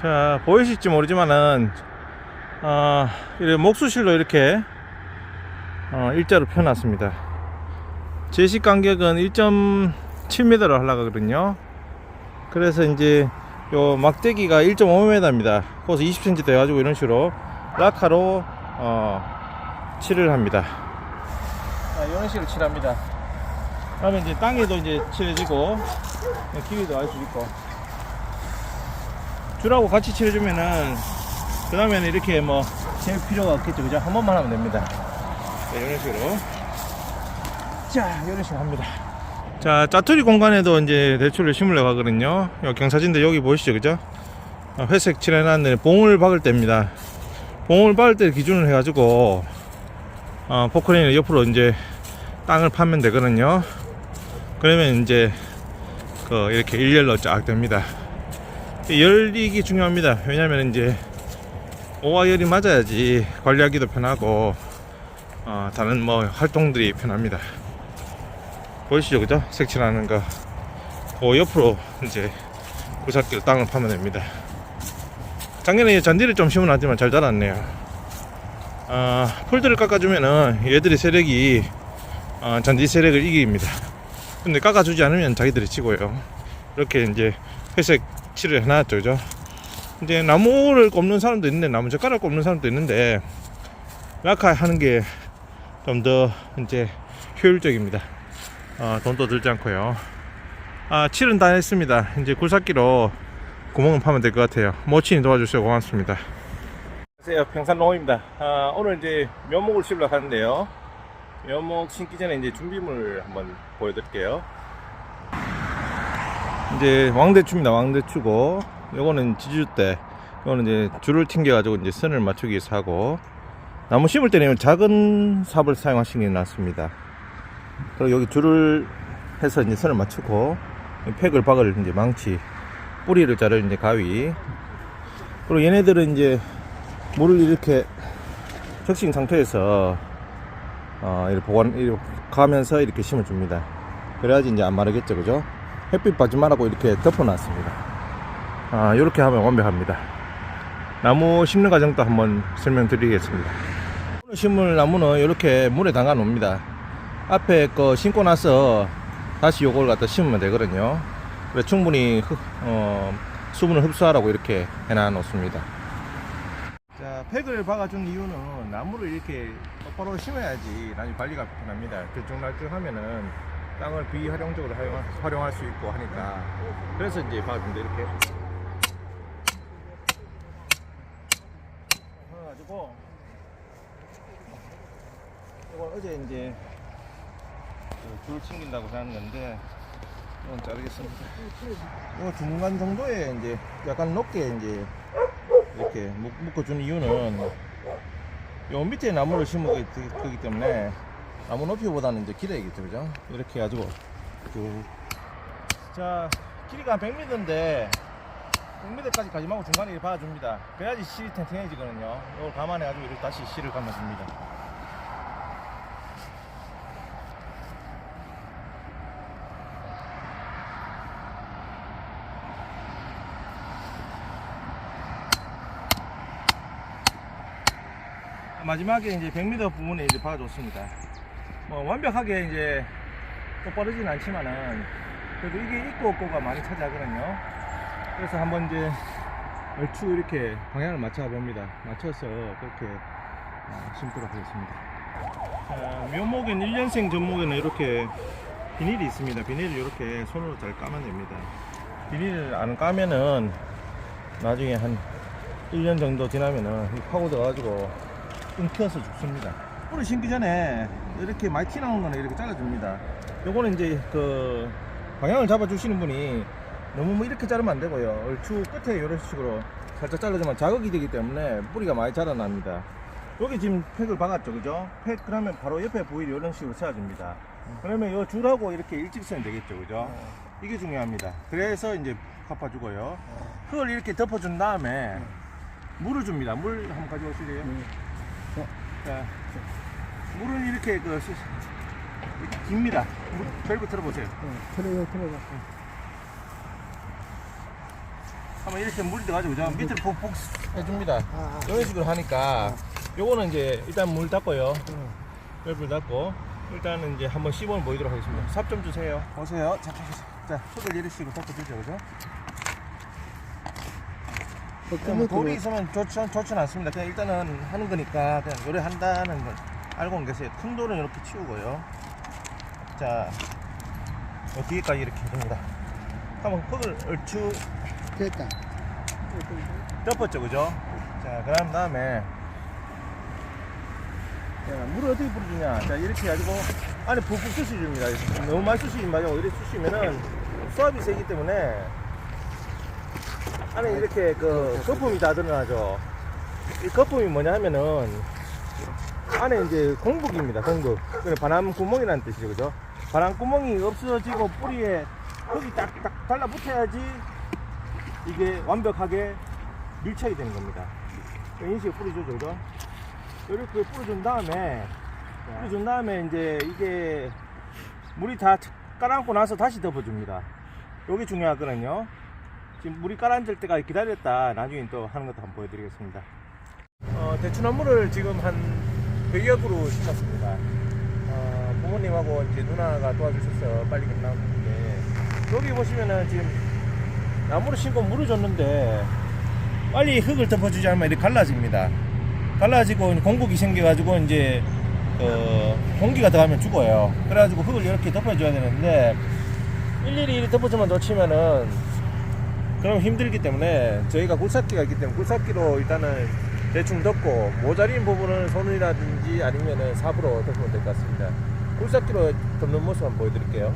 자, 보이실지 모르지만은 이렇게 목수실로 이렇게 일자로 펴놨습니다. 제식 간격은 1.7m로 하려고 하거든요. 그래서 이제 요 막대기가 1.5m입니다. 거기서 20cm 돼가지고 이런 식으로 라카로 칠을 합니다. 이런 식으로 칠합니다. 그러면 이제 땅에도 이제 칠해지고 길이도 알 수 있고, 줄하고 같이 칠해주면은 그 다음에는 이렇게 뭐 칠 필요가 없겠죠, 그죠? 한 번만 하면 됩니다. 이런 식으로, 자, 이런 식으로 합니다. 자, 짜투리 공간에도 이제 대추를 심으려고 하거든요. 여기 경사진데 여기 보이시죠, 그죠? 회색 칠해놨는데 봉을 박을 때입니다. 봉을 박을 때 기준을 해가지고 포크레인을 옆으로 이제 땅을 파면 되거든요. 그러면 이제 이렇게 일렬로 쫙 됩니다. 열리기 중요합니다. 왜냐면 이제 오와 열이 맞아야지 관리하기도 편하고 다른 뭐 활동들이 편합니다. 보이시죠, 그죠? 색칠하는 거. 그 옆으로 이제 구삭기로 땅을 파면 됩니다. 작년에 잔디를 좀 심어놨지만 잘 자랐네요. 풀들을 깎아주면은 얘들이 세력이 잔디 세력을 이깁니다. 근데 깎아주지 않으면 자기들이 치고요. 이렇게 이제 회색 칠을 해놨죠, 그죠? 이제 나무를 꼽는 사람도 있는데, 나무 젓가락 꼽는 사람도 있는데, 라카 하는 게 좀 더 이제 효율적입니다. 돈도 들지 않고요. 칠은 다 했습니다. 이제 굴삭기로 구멍을 파면 될 것 같아요. 모친이 도와주셔서 고맙습니다. 안녕하세요, 평산농어입니다. 오늘 이제 묘목을 심으려고 하는데요. 묘목 심기 전에 이제 준비물 한번 보여드릴게요. 이제 왕대추입니다. 왕대추고, 요거는 지주대, 요거는 이제 줄을 튕겨가지고 이제 선을 맞추기 위해서 하고, 나무 심을 때는 작은 삽을 사용하시는 게 낫습니다. 그리고 여기 줄을 해서 이제 선을 맞추고, 팩을 박을 이제 망치, 뿌리를 자를 이제 가위, 그리고 얘네들은 이제 물을 이렇게 적신 상태에서 이렇게 가면서 이렇게 심어줍니다. 그래야지 이제 안 마르겠죠, 그죠? 햇빛 받지 말라고 이렇게 덮어놨습니다. 이렇게 하면 완벽합니다. 나무 심는 과정도 한번 설명드리겠습니다. 오늘 심을 나무는 이렇게 물에 담가 놓습니다. 앞에 거 심고 나서 다시 요걸 갖다 심으면 되거든요. 그래서 충분히 수분을 흡수하라고 이렇게 해놔 놓습니다. 자, 팩을 박아준 이유는 나무를 이렇게 똑바로 심어야지 나중에 관리가 편합니다. 들쭉날쭉 하면은 땅을 비활용적으로 활용할 수 있고 하니까, 그래서 이제 박아준다. 이렇게 해가지고, 이건 어제 이제 줄 챙긴다고 하는 건데, 이건 자르겠습니다. 이거 중간 정도에 이제 약간 높게 이제 이렇게 묶어준 이유는 요 밑에 나무를 심을 거기 때문에 나무 높이보다는 이제 길어야겠죠, 그죠? 이렇게 해가지고 자, 길이가 한 100m인데 100m까지 가지 말고 중간에 이렇게 박아줍니다. 그래야지 실이 탱탱해지거든요. 이걸 감안해가지고 이렇게 다시 실을 감아줍니다. 마지막에 이제 100m 부분에 이제 박아줬습니다. 뭐 완벽하게 이제 똑바르진 않지만은 그래도 이게 있고 없고가 많이 차지하거든요. 그래서 한번 이제 얼추 이렇게 방향을 맞춰 봅니다. 맞춰서 그렇게 심도록 하겠습니다. 묘목엔 1년생 전목에는 이렇게 비닐이 있습니다. 비닐을 이렇게 손으로 잘 까면 됩니다. 비닐을 안 까면은 나중에 한 1년 정도 지나면은 파고들 가지고 끊겨서 죽습니다. 뿌리 심기 전에 이렇게 많이 티 나온 거는 이렇게 잘라줍니다. 요거는 이제 방향을 잡아주시는 분이 너무 뭐 이렇게 자르면 안 되고요. 얼추 끝에 이런 식으로 살짝 잘라주면 자극이 되기 때문에 뿌리가 많이 자라납니다. 여기 지금 팩을 박았죠, 그죠? 팩 그러면 바로 옆에 보일이 이런 식으로 세워집니다. 그러면 이 줄하고 이렇게 일직선이 되겠죠, 그죠? 이게 중요합니다. 그래서 이제 갚아주고요. 흙을 이렇게 덮어준 다음에 물을 줍니다. 물 한번 가져오실래요? 자, 물은 이렇게 이렇게 깁니다. 밸브 틀어보세요. 틀어봐. 한번 이렇게 물 들어가지고 그죠? 밑을 푹푹 해줍니다. 아, 이런 식으로 하니까 요거는 이제 일단 물 닦고요. 열불 닦고 일단은 이제 한번 시범을 보이도록 하겠습니다. 삽 좀 주세요. 보세요. 자, 손을 이런 식으로 닦아주죠, 그죠? 뭐 돌이 있으면 좋진 않습니다. 그냥 일단은 하는 거니까 그냥 요래 한다는 걸 알고 계세요. 큰 돌은 이렇게 치우고요. 자, 뒤에까지 이렇게 됩니다. 한번 흙을 얼추 됐다. 덮었죠, 그죠? 자, 그런 다음에 자, 물을 어떻게 뿌려주냐? 자, 이렇게 해가지고 안에 푹푹 쑤셔줍니다. 너무 많이 쑤시지 말고 이렇게 쑤시면은 수압이 세기 때문에 안에 이렇게 그 거품이 다 드러나죠. 이 거품이 뭐냐 하면은 안에 이제 공극입니다. 공극. 그래 바람 구멍이라는 뜻이죠, 그죠? 바람 구멍이 없어지고 뿌리에 흙이 딱딱 달라붙어야지 이게 완벽하게 밀착이 되는 겁니다. 이런 식으로 뿌려주죠, 그죠? 이렇게 뿌려준 다음에 이제 이게 물이 다 깔아앉고 나서 다시 덮어줍니다. 요게 중요하거든요. 지금 물이 깔아앉을 때까지 기다렸다 나중에 또 하는 것도 한번 보여드리겠습니다. 대추나무를 지금 한 100여 그루 심었습니다. 부모님하고 이제 누나가 도와주셔서 빨리 끝나는데 여기 보시면은 지금 나무를 심고 물을 줬는데 빨리 흙을 덮어주지 않으면 이렇게 갈라집니다. 갈라지고 공국이 생겨가지고 이제 공기가 들어가면 죽어요. 그래가지고 흙을 이렇게 덮어줘야 되는데 일일이 이렇게 덮어주면 놓치면은 그럼 힘들기 때문에 저희가 굴삭기가 있기 때문에 굴삭기로 일단은 대충 덮고 모자린 부분은 손이라든지 아니면은 삽으로 덮으면 될 것 같습니다. 굴삭기로 덮는 모습 한번 보여드릴게요.